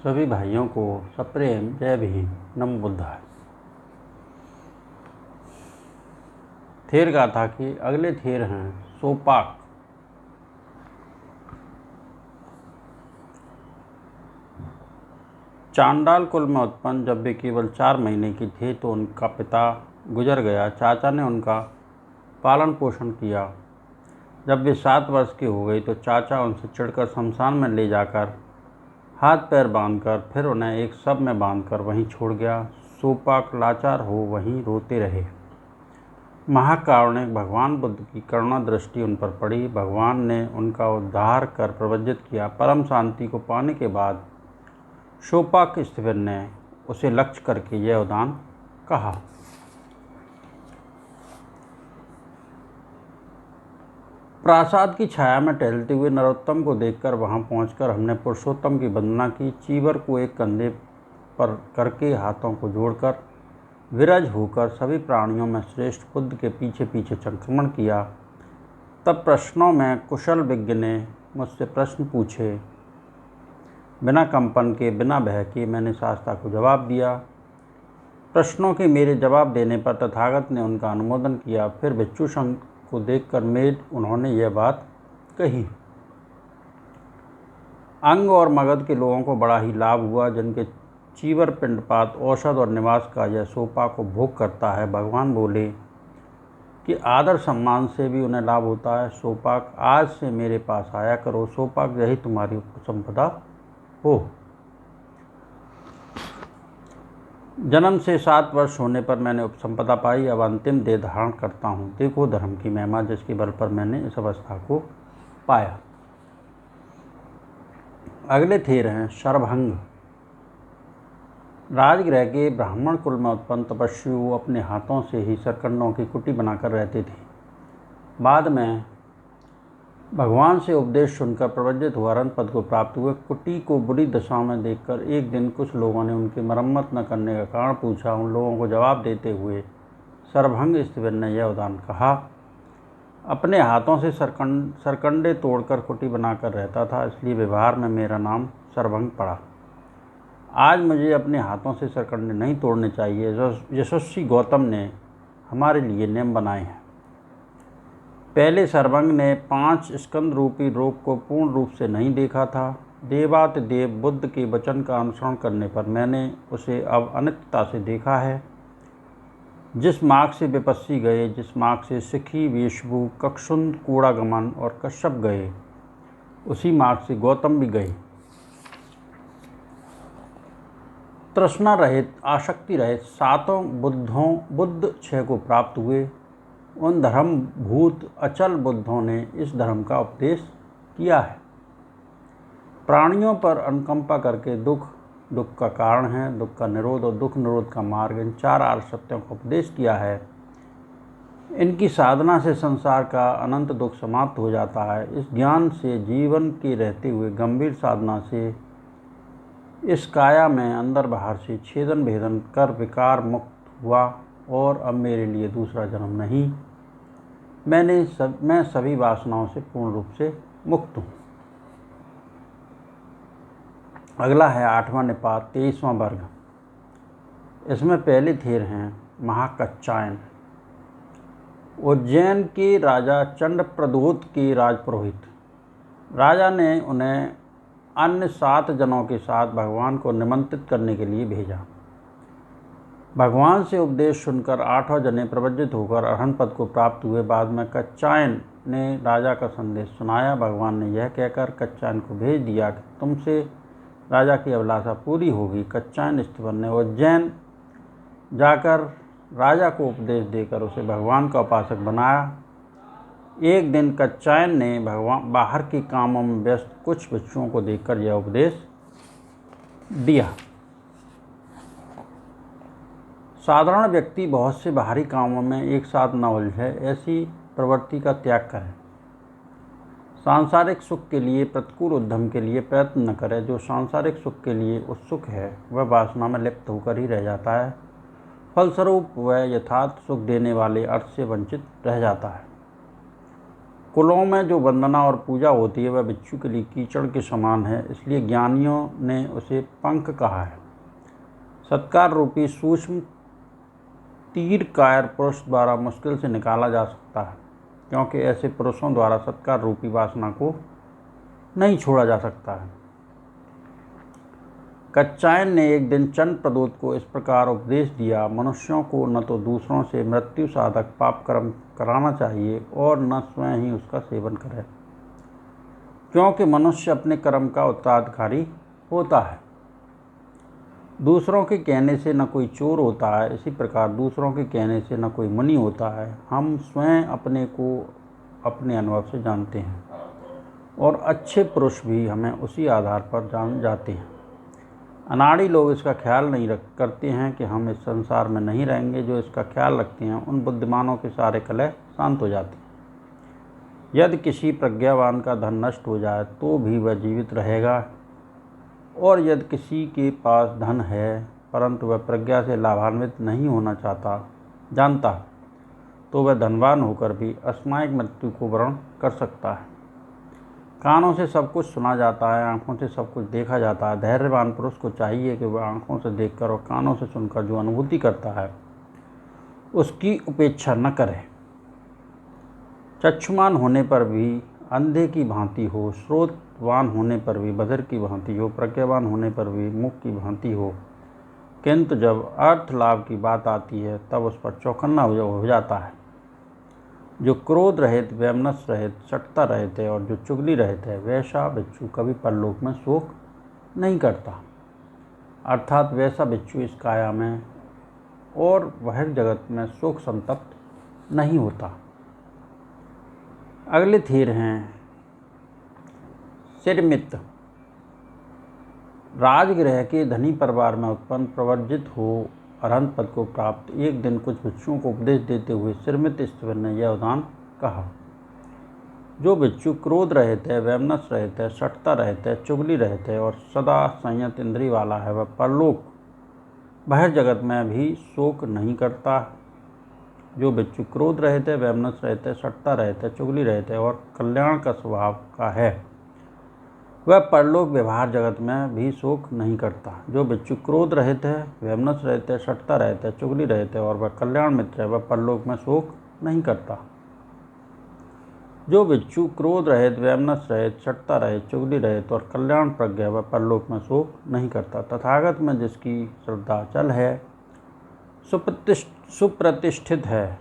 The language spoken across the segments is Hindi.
सभी भाइयों को सप्रेम जय भीम, नमो बुद्धाय। थेर गाथा के अगले थेर हैं सोपाक। चांडाल कुल में उत्पन्न जब वे केवल 4 महीने की थे तो उनका पिता गुजर गया। चाचा ने उनका पालन पोषण किया। जब वे 7 वर्ष की हो गई तो चाचा उनसे चिढ़कर शमशान में ले जाकर हाथ पैर बांधकर फिर उन्हें एक शव में बांधकर वहीं छोड़ गया। सोपाक लाचार हो वहीं रोते रहे। महाकारुणिक भगवान बुद्ध की करुणा दृष्टि उन पर पड़ी। भगवान ने उनका उद्धार कर प्रवज्जित किया। परम शांति को पाने के बाद सोपाक स्टीफन ने उसे लक्ष्य करके यह उदान कहा। प्रासाद की छाया में टहलते हुए नरोत्तम को देखकर वहां पहुंचकर हमने पुरुषोत्तम की वंदना की। चीवर को एक कंधे पर करके हाथों को जोड़कर विरज होकर सभी प्राणियों में श्रेष्ठ बुद्ध के पीछे पीछे संक्रमण किया। तब प्रश्नों में कुशल विज्ञ ने मुझसे प्रश्न पूछे। बिना कंपन के बिना भय के मैंने शास्त्रा को जवाब दिया। प्रश्नों के मेरे जवाब देने पर तथागत ने उनका अनुमोदन किया। फिर भिक्षु संघ को देखकर उन्होंने यह बात कही। अंग और मगध के लोगों को बड़ा ही लाभ हुआ। जिनके चीवर पिंडपात औषध और निवास का यह सोपाक को भोग करता है। भगवान बोले कि आदर सम्मान से भी उन्हें लाभ होता है। सोपाक आज से मेरे पास आया करो। सोपाक यही तुम्हारी उपसंपदा हो। जन्म से 7 वर्ष होने पर मैंने उपसंपदा पाई। अब अंतिम देह धारण करता हूँ। देखो धर्म की महिमा जिसके बल पर मैंने इस अवस्था को पाया। अगले थेर हैं शरभंग। राजगृह के ब्राह्मण कुल में उत्पन्न तपस्वी अपने हाथों से ही सरकंडों की कुटी बनाकर रहते थे। बाद में भगवान से उपदेश सुनकर प्रवज्जित हुआ अरहंत पद को प्राप्त हुए। कुटी को बुरी दशा में देखकर एक दिन कुछ लोगों ने उनकी मरम्मत न करने का कारण पूछा। उन लोगों को जवाब देते हुए शरभंग स्टीफन ने यह उदान कहा। अपने हाथों से सरकंडे तोड़कर कुटी बनाकर रहता था, इसलिए व्यवहार में मेरा नाम शरभंग पड़ा। आज मुझे अपने हाथों से सरकंडे नहीं तोड़ने चाहिए। यशस्वी गौतम ने हमारे लिए नियम बनाए हैं। पहले शरभंग ने 5 स्कंद रूपी रोग को पूर्ण रूप से नहीं देखा था। देवातिदेव बुद्ध के वचन का अनुसरण करने पर मैंने उसे अब अनित्यता से देखा है। जिस मार्ग से विपस्सी गए, जिस मार्ग से सिखी, वेशभू, कक्षुंद, कूड़ागमन और कश्यप गए, उसी मार्ग से गौतम भी गए। तृष्णा रहित, आसक्ति रहित 7 बुद्ध 6 को प्राप्त हुए। उन धर्मभूत अचल बुद्धों ने इस धर्म का उपदेश किया है। प्राणियों पर अनुकंपा करके दुख का कारण है, दुख का निरोध और दुख निरोध का मार्ग, इन 4 आर्य सत्यों का उपदेश किया है। इनकी साधना से संसार का अनंत दुख समाप्त हो जाता है। इस ज्ञान से जीवन के रहते हुए गंभीर साधना से इस काया में अंदर बाहर से छेदन भेदन कर विकार मुक्त हुआ और अब मेरे लिए दूसरा जन्म नहीं। मैं सभी वासनाओं से पूर्ण रूप से मुक्त हूँ। अगला है 8वां निपात 23वां वर्ग। इसमें पहले थेर हैं महाकच्चायन। उज्जैन के राजा चंडप्रद्योत के राजपुरोहित। राजा ने उन्हें अन्य 7 जनों के साथ भगवान को निमंत्रित करने के लिए भेजा। भगवान से उपदेश सुनकर 8 जने प्रवज्जित होकर अरहंत पद को प्राप्त हुए। बाद में कच्चायन ने राजा का संदेश सुनाया। भगवान ने यह कहकर कच्चायन को भेज दिया कि तुमसे राजा की अभिलाषा पूरी होगी। कच्चायन स्टीफन ने उज्जैन जाकर राजा को उपदेश देकर उसे भगवान का उपासक बनाया। एक दिन कच्चायन ने बाहर के कामों में व्यस्त कुछ भिक्षुओं को देखकर यह उपदेश दिया। साधारण व्यक्ति बहुत से बाहरी कामों में एक साथ न उलझे, ऐसी प्रवृत्ति का त्याग करे। सांसारिक सुख के लिए प्रतिकूल उद्यम के लिए प्रयत्न न करे। जो सांसारिक सुख के लिए उत्सुक है वह वासना में लिप्त होकर ही रह जाता है। फलस्वरूप वह यथार्थ सुख देने वाले अर्थ से वंचित रह जाता है। कुलों में जो वंदना और पूजा होती है वह बिच्छू के लिए कीचड़ के समान है, इसलिए ज्ञानियों ने उसे पंख कहा है। सत्कार रूपी सूक्ष्म तीर कायर पुरुष द्वारा मुश्किल से निकाला जा सकता है, क्योंकि ऐसे पुरुषों द्वारा सत्कार रूपी वासना को नहीं छोड़ा जा सकता है। कच्छायन ने एक दिन चंड प्रदोत को इस प्रकार उपदेश दिया, मनुष्यों को न तो दूसरों से मृत्यु साधक पाप कर्म कराना चाहिए और न स्वयं ही उसका सेवन करे, क्योंकि मनुष्य अपने कर्म का उत्तराधिकारी होता है। दूसरों के कहने से न कोई चोर होता है, इसी प्रकार दूसरों के कहने से न कोई मुनि होता है। हम स्वयं अपने को अपने अनुभव से जानते हैं और अच्छे पुरुष भी हमें उसी आधार पर जान जाते हैं। अनाड़ी लोग इसका ख्याल नहीं करते हैं कि हम इस संसार में नहीं रहेंगे। जो इसका ख्याल रखते हैं उन बुद्धिमानों के सारे कलह शांत हो जाते हैं। यदि किसी प्रज्ञावान का धन नष्ट हो जाए तो भी वह जीवित रहेगा, और यदि किसी के पास धन है परंतु वह प्रज्ञा से लाभान्वित नहीं होना जानता, तो वह धनवान होकर भी अस्मायिक मृत्यु को वरण कर सकता है। कानों से सब कुछ सुना जाता है, आँखों से सब कुछ देखा जाता है। धैर्यवान पुरुष को चाहिए कि वह आँखों से देखकर और कानों से सुनकर जो अनुभूति करता है उसकी उपेक्षा न करे। चक्षुमान होने पर भी अंधे की भांति हो, श्रोतवान होने पर भी बधिर की भांति हो, प्रज्ञावान होने पर भी मूक की भांति हो, किंतु जब अर्थ लाभ की बात आती है तब उस पर चौकन्ना हो जाता है। जो क्रोध रहित, वैमनस्य रहित, सटता रहित है और जो चुगली रहित है, वैसा बिच्छू कभी परलोक में शोक नहीं करता। अर्थात वैसा बिच्छू इस काया में और वह जगत में शोक संतप्त नहीं होता। अगले थेर हैं सिरमित। राजगृह के धनी परिवार में उत्पन्न, प्रवर्जित हो अरहंत पद को प्राप्त एक दिन कुछ बिच्छुओं को उपदेश देते हुए सिरमित ईश्वर ने यह उदाहरण कहा। जो बिच्छू क्रोध रहित है, वैमनस्य रहित है, सटता रहित है, चुगली रहित है और सदा संयत इंद्रिय वाला है, वह परलोक बहिर्जगत में भी शोक नहीं करता। जो बिच्छू क्रोध रहित है, वैमनस्य रहित है, सटता रहित है, चुगली रहित है और कल्याण का स्वभाव का है, वह परलोक व्यवहार जगत में भी शोक नहीं करता। जो बिच्छू क्रोध रहित है, वैमनस्य रहित है, सटता रहित है, चुगली रहित है और वह कल्याण मित्र है, वह परलोक में शोक नहीं करता। जो बिच्छू क्रोध रहित, वैमनस्य रहित, सटता रहित, चुगली रहित और कल्याण प्रज्ञ है, वह परलोक में शोक नहीं करता। तथागत में जिसकी श्रद्धा अचल है, सुप्रतिष्ठित है,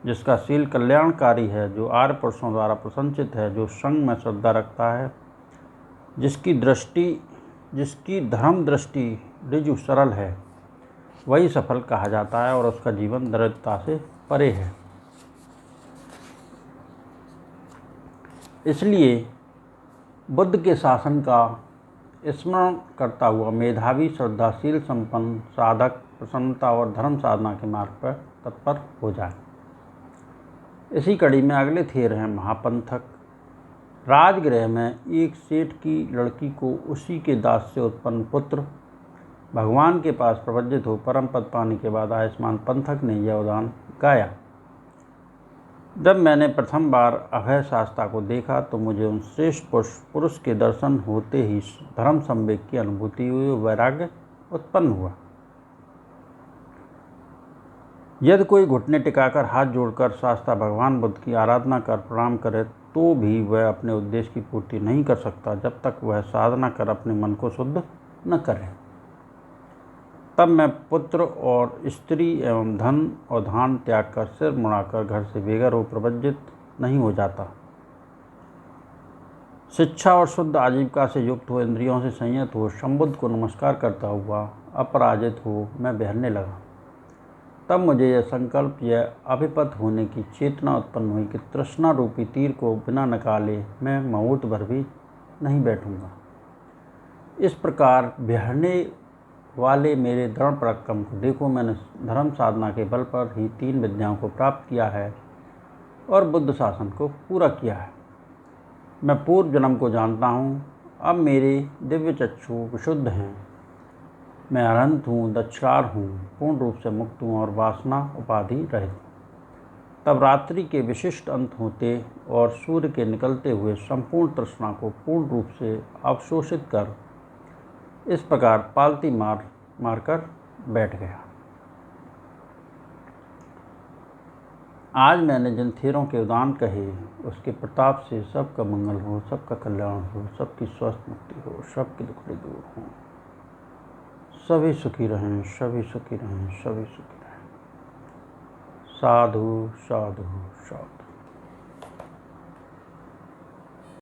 जिसका शील कल्याणकारी है, जो आर्य पुरुषों द्वारा प्रशंसित है, जो संग में श्रद्धा रखता है, जिसकी धर्म दृष्टि ऋजु सरल है, वही सफल कहा जाता है और उसका जीवन दरिद्रता से परे है। इसलिए बुद्ध के शासन का स्मरण करता हुआ मेधावी, श्रद्धाशील, संपन्न साधक प्रसन्नता और धर्म साधना के मार्ग पर तत्पर हो जाए। इसी कड़ी में अगले थेर हैं महापंथक। राजगृह में एक सेठ की लड़की को उसी के दास से उत्पन्न पुत्र भगवान के पास प्रवज्जित हो परम पद पाने के बाद आयुष्मान पंथक ने यह उदाहरण गाया। जब मैंने प्रथम बार अभय शास्ता को देखा तो मुझे उन श्रेष्ठ पुरुष के दर्शन होते ही धर्म संवेग की अनुभूति हुई, वैराग्य उत्पन्न हुआ। यदि कोई घुटने टिकाकर हाथ जोड़कर शास्ता भगवान बुद्ध की आराधना कर प्रणाम करे तो भी वह अपने उद्देश्य की पूर्ति नहीं कर सकता जब तक वह साधना कर अपने मन को शुद्ध न करे। तब मैं पुत्र और स्त्री एवं धन और धान त्याग कर सिर मुड़ाकर घर से बेघर हो प्रवज्जित नहीं हो जाता। शिक्षा और शुद्ध आजीविका से युक्त हो, इंद्रियों से संयत हो, संबुद्ध को नमस्कार करता हुआ अपराजित हो मैं बहरने लगा। तब मुझे यह संकल्प, यह अभिपत होने की चेतना उत्पन्न हुई कि तृष्णा रूपी तीर को बिना निकाले मैं मुहूर्त भर भी नहीं बैठूंगा। इस प्रकार बहरने वाले मेरे दृढ़ पराक्रम को देखो। मैंने धर्म साधना के बल पर ही 3 विद्याओं को प्राप्त किया है और बुद्ध शासन को पूरा किया है। मैं पूर्व जन्म को जानता हूँ। अब मेरे दिव्य चक्षु विशुद्ध हैं। मैं अनंत हूँ, दक्षार हूँ, पूर्ण रूप से मुक्त हूँ और वासना उपाधि रहित हूँ। तब रात्रि के विशिष्ट अंत होते और सूर्य के निकलते हुए संपूर्ण तृष्णा को पूर्ण रूप से अवशोषित कर इस प्रकार पालती मारकर बैठ गया। आज मैंने जिन थेरों के उदान कहे, उसके प्रताप से सबका मंगल हो, सबका कल्याण हो, सबकी स्वस्थ मुक्ति हो, सबकी दुखड़ी दूर हो, सभी सुखी रहें, सभी सुखी रहें, सभी सुखी रहें। साधु साधु साधु।